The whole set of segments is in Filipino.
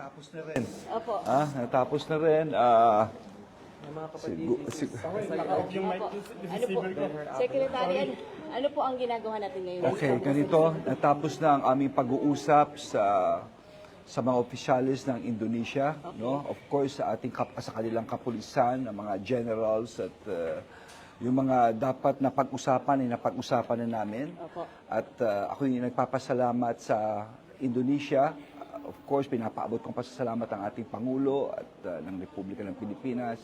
natapos na rin. Opo. Natapos na rin. Mga kapatid, Ano po, Secretary, ano po ang ginagawa natin ngayon? Okay, ganito. Natapos na ang aming pag-uusap sa mga opisyalis ng Indonesia, no? Of course, sa kanilang kapulisan, ng mga generals at yung mga dapat na pag-usapan ay napag-usapan na namin. Opo. At ako yung nagpapasalamat sa Indonesia. Of course, pinapaabot kong pasasalamat ang ating Pangulo at ng Republika ng Pilipinas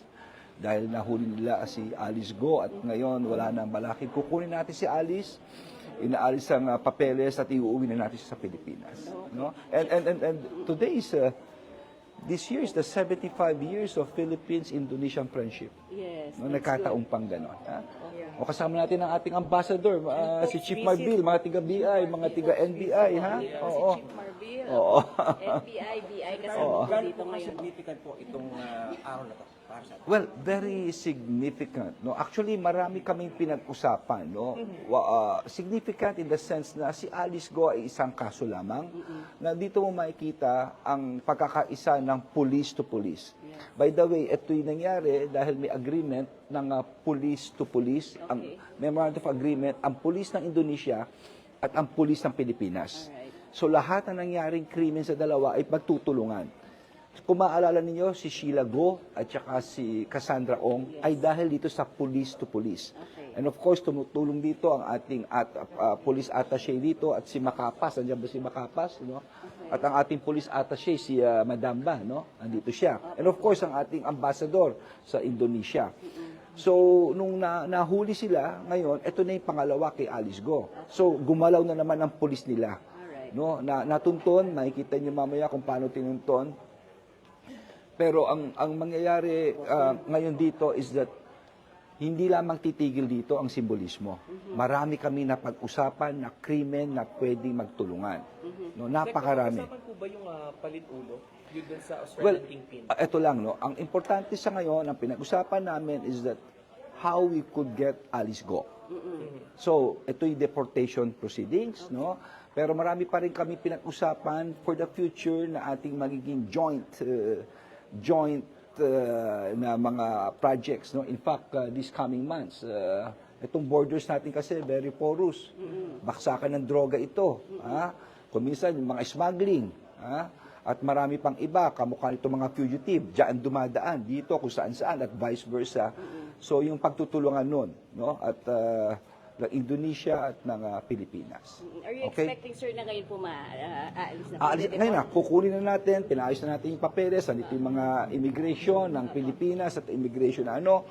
dahil nahuli nila si Alice Go at ngayon wala nang balakid. Kukunin natin si Alice, inaalis ang papeles at iuuwi na natin siya sa Pilipinas. No? And today is, this year is the 75 years of Philippines-Indonesian friendship. Yes. No, nagkataong pang gano'n. O kasama natin ang ating ambassador, si Chief Marbil, mga tiga-BI, mga tiga-NBI, ha? Oo. Si Chief Marbil, Oo. NBI, BI, kasama po dito ngayon. significant po itong araw na to para sa atin? Well, very significant. No, actually, marami kaming pinag-usapan. No, significant in the sense na si Alice Go ay isang kaso lamang. Na dito mo makikita ang pagkakaisa ng police to police. By the way, ito yung nangyari dahil may agreement ng police to police, ang memorandum of agreement, ang police ng Indonesia at ang police ng Pilipinas. So lahat ng nangyaring krimen sa dalawa ay pagtutulungan. Kung maaalala ninyo, si Sheila Go at saka si Cassandra Ong ay dahil dito sa police to police. And of course, tumutulong dito ang ating police attaché dito at si Makapas. Nandiyan ba si Makapas? No? At ang ating police attaché, si Madamba, no? Andito siya. And of course, ang ating ambassador sa Indonesia. So, nung nahuli sila, ngayon, ito na yung pangalawa kay Alice Go. So, gumalaw na naman ang police nila. No? Natunton, makikita niyo mamaya kung paano tinunton. Pero ang mangyayari ngayon dito is that hindi lamang titigil dito ang simbolismo. Marami kami na pag-usapan na krimen na pwedeng magtulungan. No, napakarami. Pag-usapan po ba yung palit-ulo? Yun dun sa Australian Well, Kingpin? ito lang, no. Ang importante sa ngayon, ang pinag-usapan namin is that how we could get Alice Go. So, ito yung deportation proceedings, no. Pero marami pa rin kami pinag-usapan for the future na ating magiging joint na mga projects, no. In fact, this coming months, itong borders natin kasi very porous. Baksakan ng droga ito, kung minsan yung mga smuggling, at marami pang iba, kamukha nito mga fugitive, diyan dumadaan dito kung saan-saan at vice versa. So yung pagtutulungan nun, no, at ng Indonesia at ng Pilipinas. Are you expecting, sir, na ngayon po aalis na? Ngayon na, kukunin na natin, pinayos na natin yung papeles, andito yung mga immigration ng Pilipinas at immigration na ano.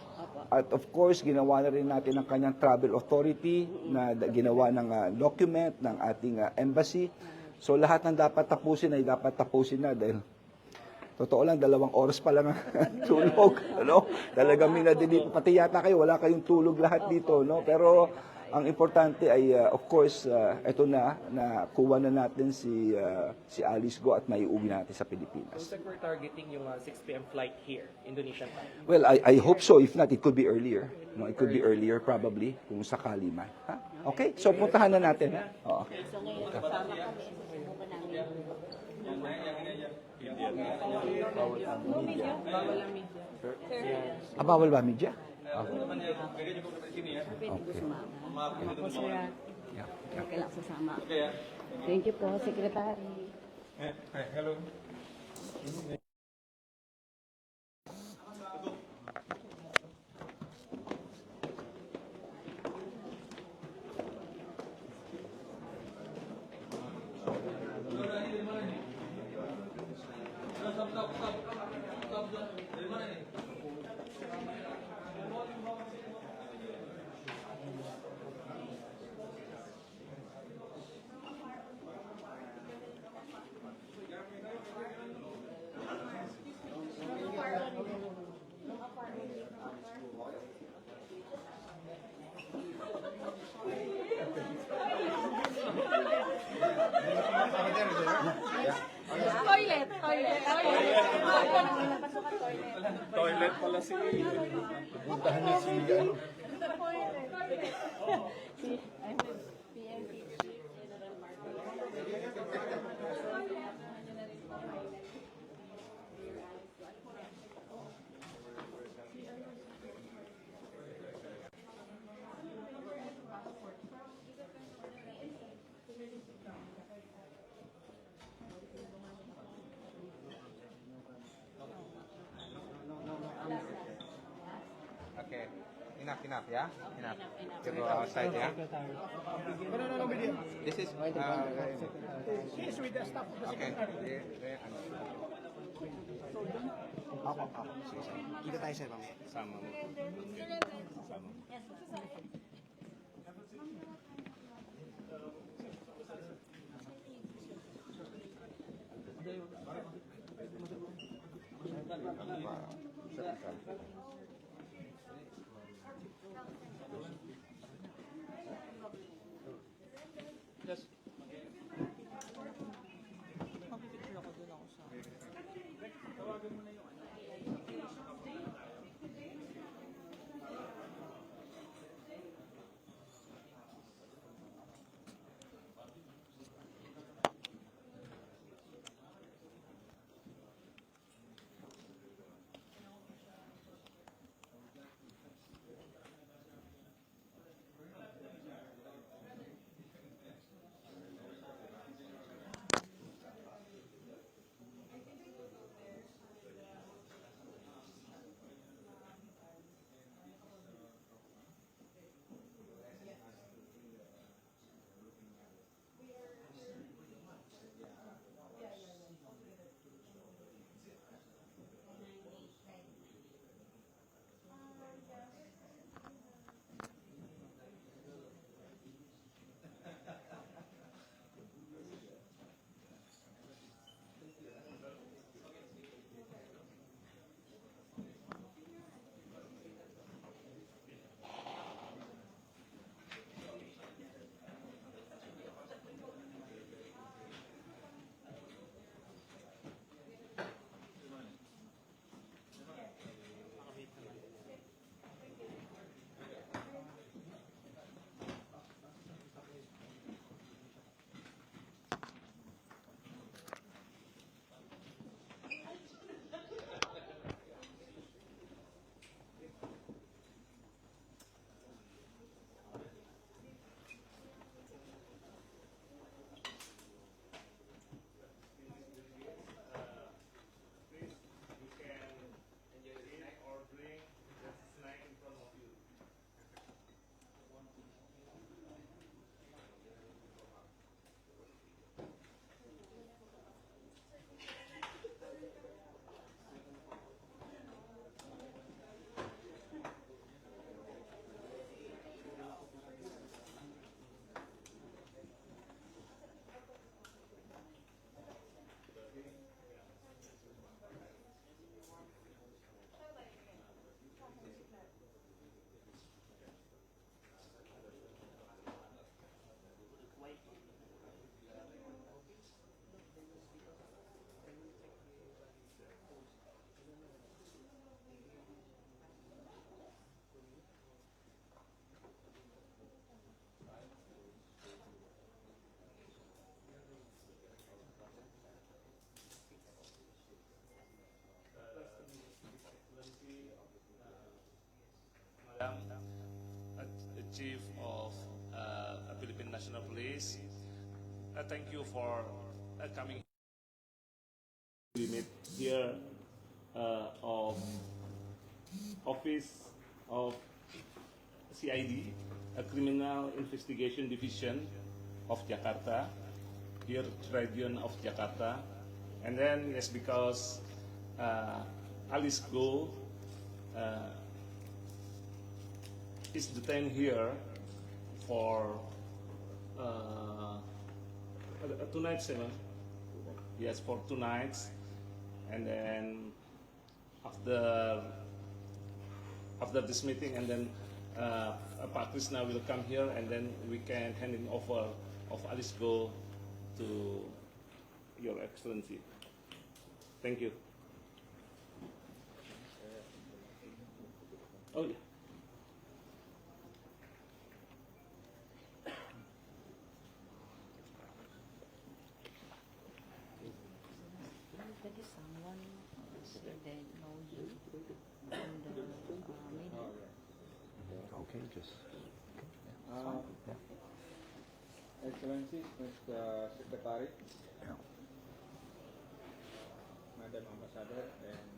At of course, ginawa na rin natin ang kanyang travel authority na ginawa ng document ng ating embassy. So lahat ng dapat tapusin ay dapat tapusin na dahil totoo lang, 2 oras pa lang tulog. Ano? Talagang minadili. Pati yata kayo, wala kayong tulog lahat dito. No? Pero ang importante ay, of course, ito na kuha na natin si Alice Go at maiuwi natin sa Pilipinas. So, we're targeting yung 6 p.m. flight here, Indonesian time. Well, I hope so. If not, it could be earlier. No, it could be earlier probably, kung sakali man. Ha? Okay? So, puntahan na natin. Ha? Oo. So ngayon, kasama kami. Susubukan namin. Bawal ang media. Bawal ang media. Sir, Bawal ba media? pwede ko sumama. Ako, sir, Yeah. okay lang sasama. Thank you po, Secretary. Hello. Toilet. Toilet pala si... Puntahan niya si... Enough, yeah? Enough. Enough. To go outside, yeah? This is, okay. Opo. Sige, sir. Kita tayo, sir, mamaya. Sama. Sama. Chief of Philippine National Police. Thank you for coming. We meet here of Office of CID, a Criminal Investigation Division of Jakarta, here Region of Jakarta. And then, yes, because Alice Go is detained here for 2 nights, yes, for 2 nighs, and then after this meeting, and then Pak Krishna will come here, and then we can hand in over of Alice Go to Your Excellency. Thank you. Oh yeah. Maybe someone say they know you in the media. Okay, just... Excellency, Mr. Secretary, Yeah. Madam Ambassador, and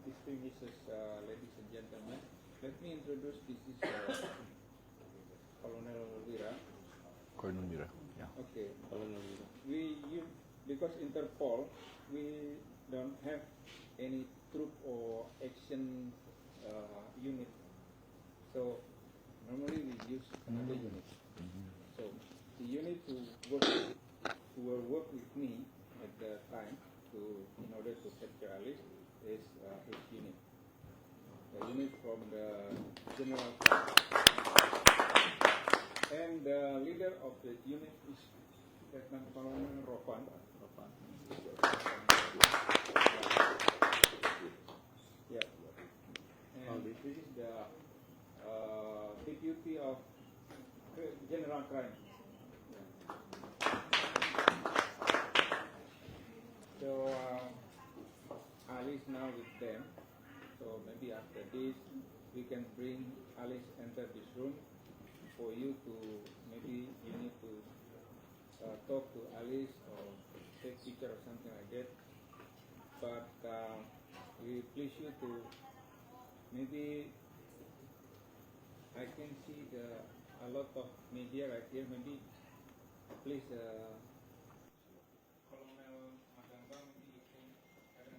distinguished ladies and gentlemen, let me introduce. This is Colonel Wira. Colonel Mira. Yeah. Okay. Because Interpol, we don't have any troop or action unit. So normally we use another unit. So the unit who will work with me at the time in order to capture Alice is his unit. The unit from the general staff. And the leader of the unit is Lieutenant Colonel Ropan. Yeah. And this is the deputy of General Crime. So Alice now with them. So maybe after this we can bring Alice enter this room for you to, maybe you need to talk to Alice or take picture or something like that. But we please you to, maybe I can see a lot of media right here. Maybe please, Colonel Magamba, maybe you can have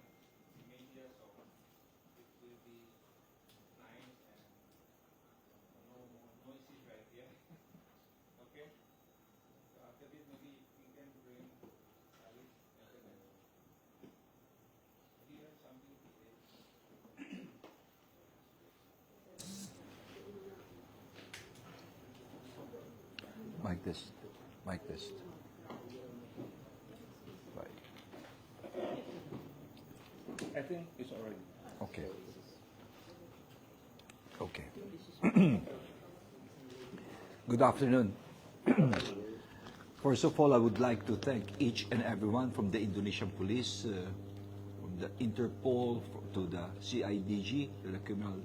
media so it will be nice and no more noises right here. Okay? So after this, maybe we can bring Alice and then do you have something to say? Mic test. Mic test. Right. I think it's already. Okay. Okay. Good afternoon. First of all, I would like to thank each and everyone from the Indonesian police, from the Interpol to the CIDG, the Criminal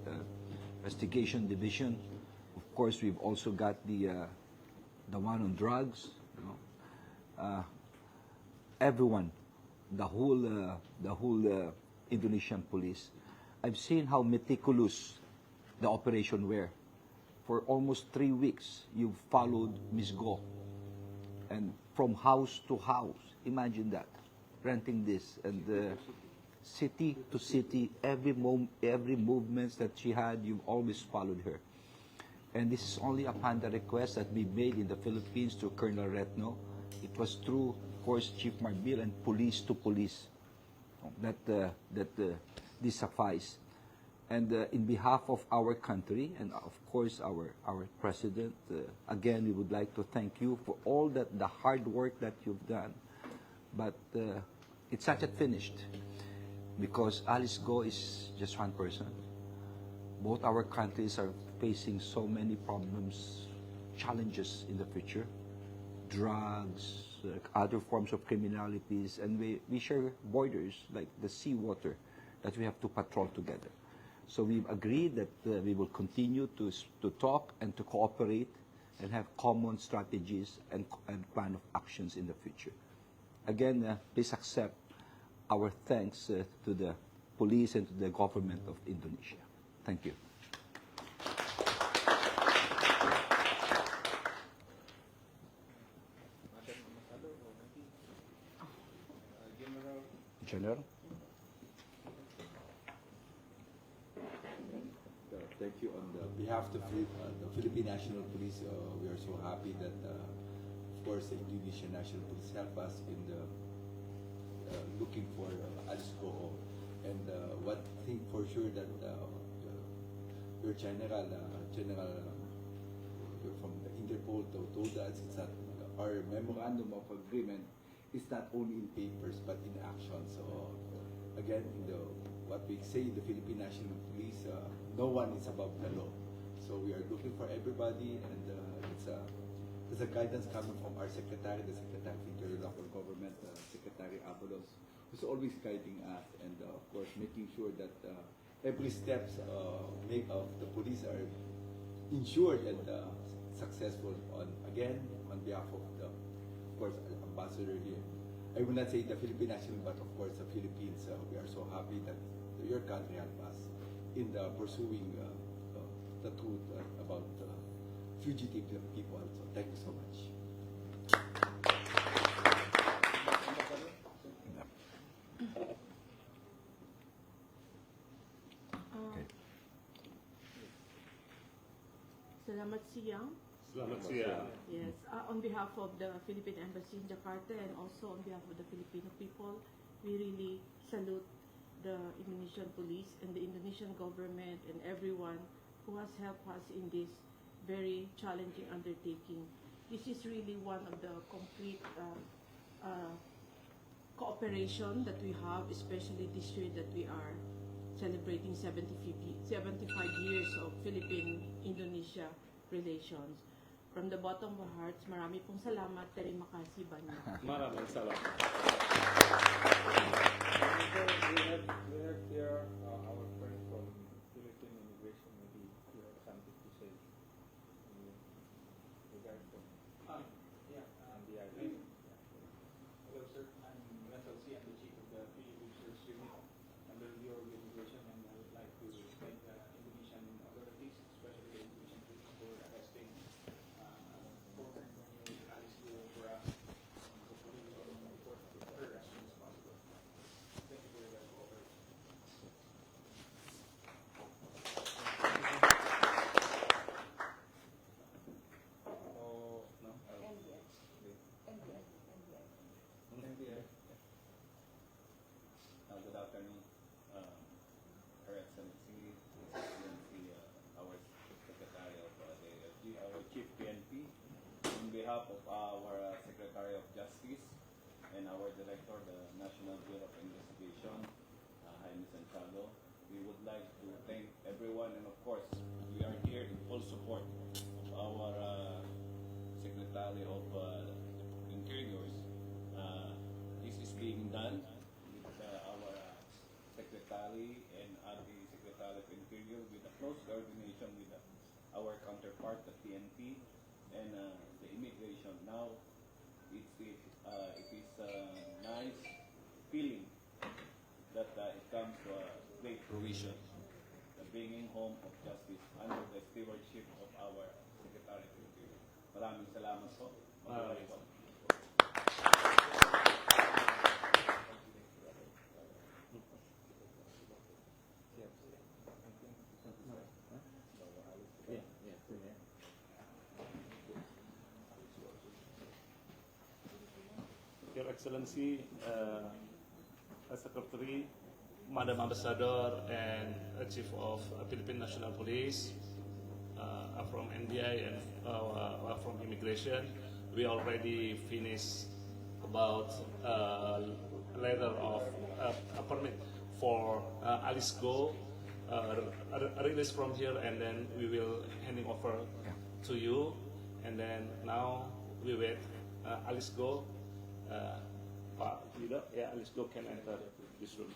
Investigation Division. Of course, we've also got the one on drugs. You know, everyone, the whole Indonesian police. I've seen how meticulous the operation were. For almost 3 weeks, you've followed Ms. Go. And from house to house, imagine that, renting this, and city to city, every movement that she had, you've always followed her. And this is only upon the request that we made in the Philippines to Colonel Retno. It was through, of course, Chief Marbil and police to police that this suffice. And in behalf of our country and of course our president, again we would like to thank you for all the hard work that you've done. But it's not yet finished, because Alice Go is just one person. Both our countries are facing so many problems, challenges in the future, drugs, other forms of criminalities, and we share borders like the seawater that we have to patrol together. So we've agreed that we will continue to talk and to cooperate and have common strategies and plan of actions in the future. Again, please accept our thanks to the police and to the government of Indonesia. Thank you. General? Thank you. On behalf of the Philippine National Police, we are so happy that, of course, the Indonesian National Police help us in the looking for Alice Go. And what I think for sure that your general from the Interpol told us is that our memorandum of agreement is not only in papers but in action. So again, in what we say in the Philippine National Police, no one is above the law. So we are looking for everybody, and it's a guidance coming from our secretary, the Secretary of Interior Local Government, Secretary Abalos, who's always guiding us, and of course making sure that every steps made of the police are ensured and successful. On behalf of the, of course, Ambassador here. I will not say the Philippine National, but of course the Philippines. We are so happy that your country helped us in the pursuing the truth about fugitive people. So thank you so much. Salamat Siang. Selamat siang. Yes, on behalf of the Philippine Embassy in Jakarta and also on behalf of the Filipino people, we really salute the Indonesian police and the Indonesian government and everyone who has helped us in this very challenging undertaking. This is really one of the complete cooperation that we have, especially this year that we are celebrating 75 years of Philippine-Indonesia relations. From the bottom of our hearts, marami pong salamat. Terima kasih banyak. Maraming salamat. We have here our friend from Philippine Immigration. Maybe you have something to say in regard to NBI. Hello, sir. I'm Rental C. I'm the chief of the Philippine Search Unit under the Bureau of Immigration, and I would like to thank the Indonesian authorities, especially the Indonesian police, for arresting former Alice Guo for us. Hopefully, we will report her as soon as possible. Thank you for your cooperation. Oh, no? Good afternoon, Her Excellency, His Excellency, our Secretary of our Chief PNP, on behalf of our Secretary of Justice and our Director, the National Bureau of Investigation, Jaime Santiago, we would like to thank everyone, and of course, we are here in full support of our Secretary of Interiors. This is being done with our Secretary and the Secretary of Interior with a close coordination with our counterpart, the PNP, and the immigration. Now, it is a nice feeling that it comes to a great fruition, the bringing home of justice under the stewardship of our Secretary of Interior. Maraming salamat po. Maraming po. Your Excellency, Secretary, Madam Ambassador, and Chief of Philippine National Police, from NBI and from Immigration, we already finished about letter of a permit for Alice Go release from here, and then we will handing over to you, and then now we wait Alice Go. Pak Lido, Alice Go can enter this room.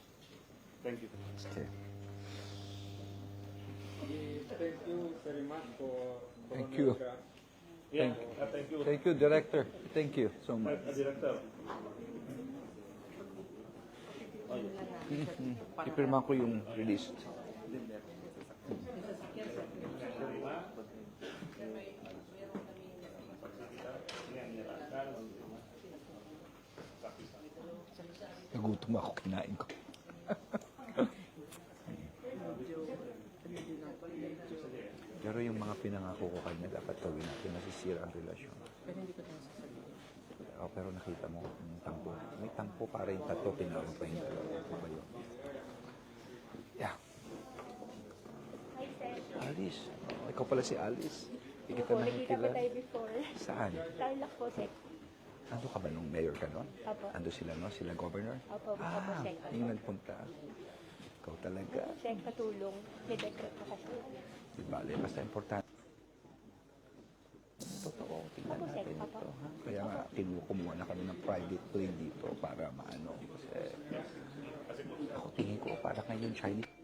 Thank you. Okay. Thank you very much for Thank you. Yeah, thank you. Thank you, Director. Thank you so much. Director. Ipirma ko yung release. Nagutom ako, kinain ko. Pero yung mga pinangako ko kanya, dapat gawin natin, nasisira ang relasyon. Pero hindi ko tayo sasabihin. Pero nakita mo, yung tampo. May tampo para yung tatlo, pinawag pa yung dalawa. Ano ba yun? Yeah. Hi, sir. Alice. Oh, ikaw pala si Alice. Hindi kita Opo, nakita nakikilala. ko tayo before. Saan? Tarlac po, sir. Ando ka ba nung mayor ka noon? Opo. Ando sila, no? Sila governor? Opo, opo, sir. Yung nagpunta. Ikaw talaga. Sir, katulong. May dekreto kasi. Di bale, basta importante. Totoo, tingnan Opo, sir. natin Opo. ito. Ha? Kaya nga, kumuha na kami ng private plane dito para maano. Kasi ako tingin ko, para ngayon Chinese.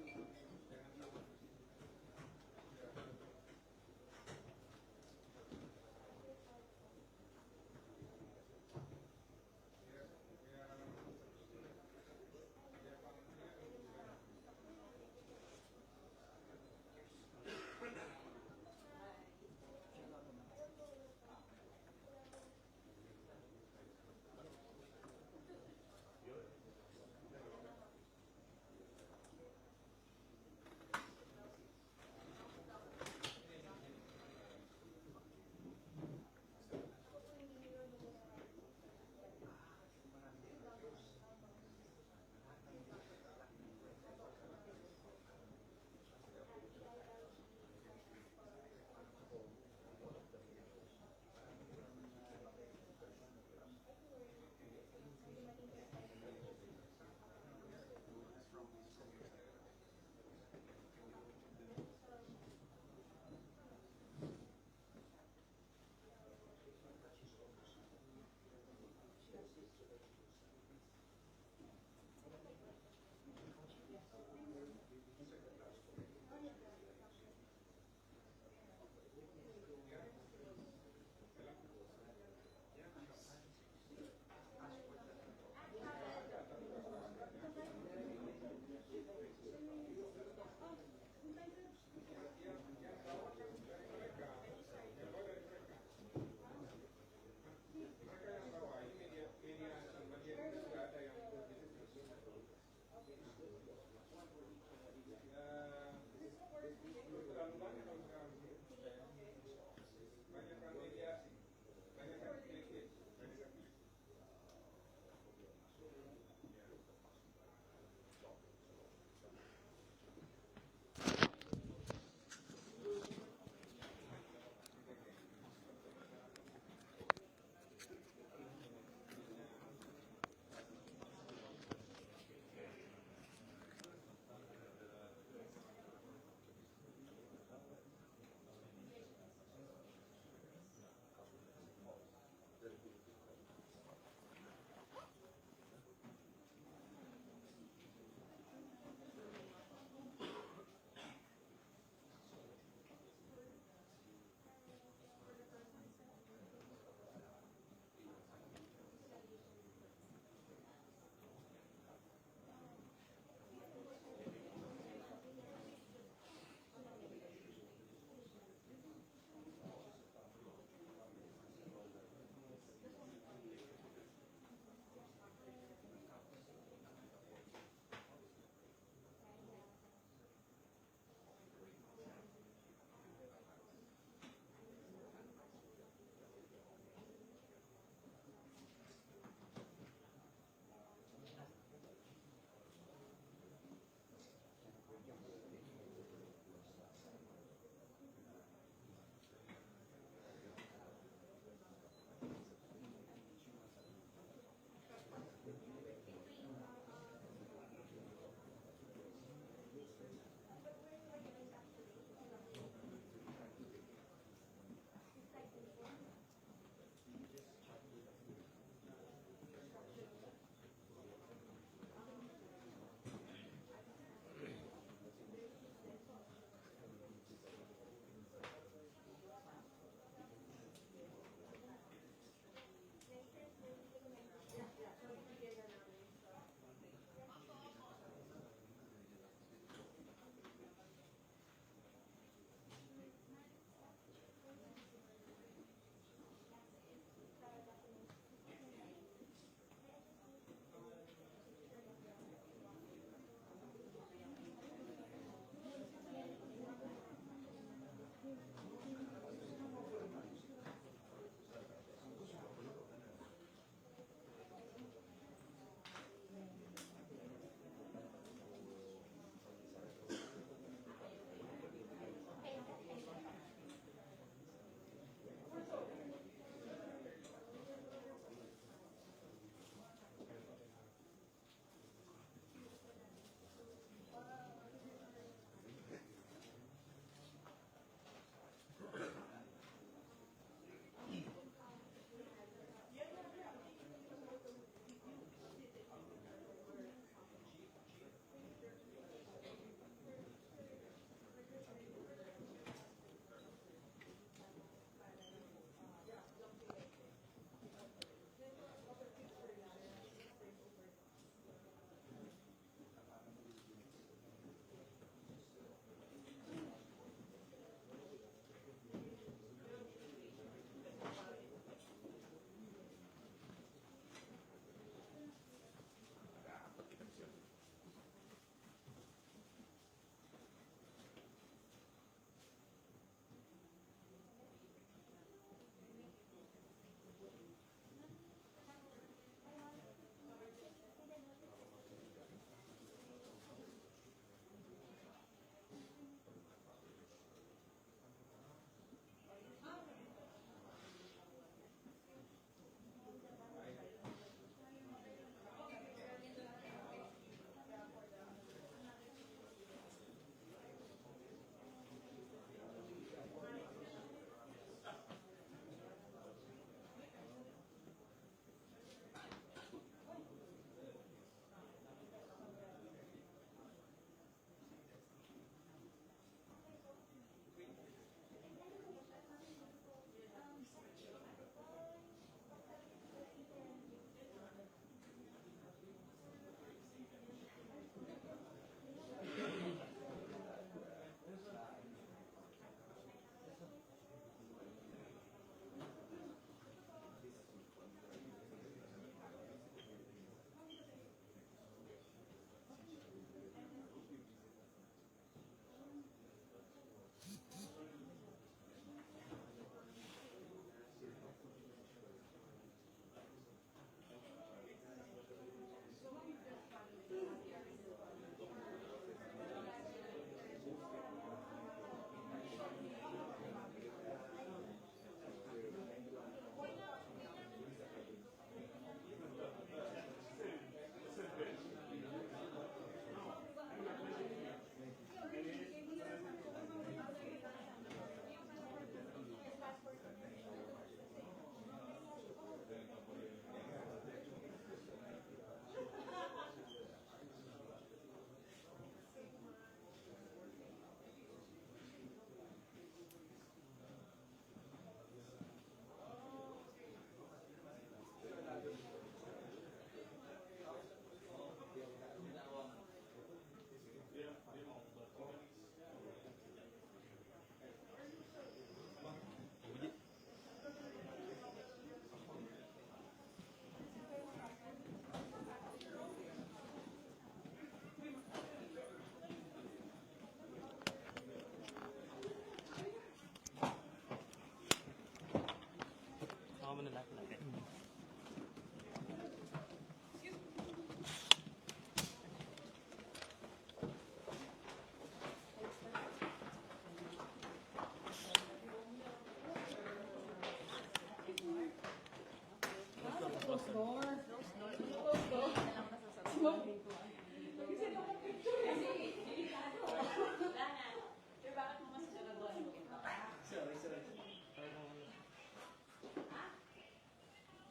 lahat natin.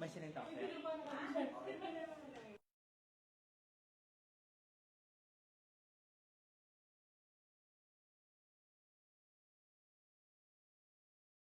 May sinenta ako.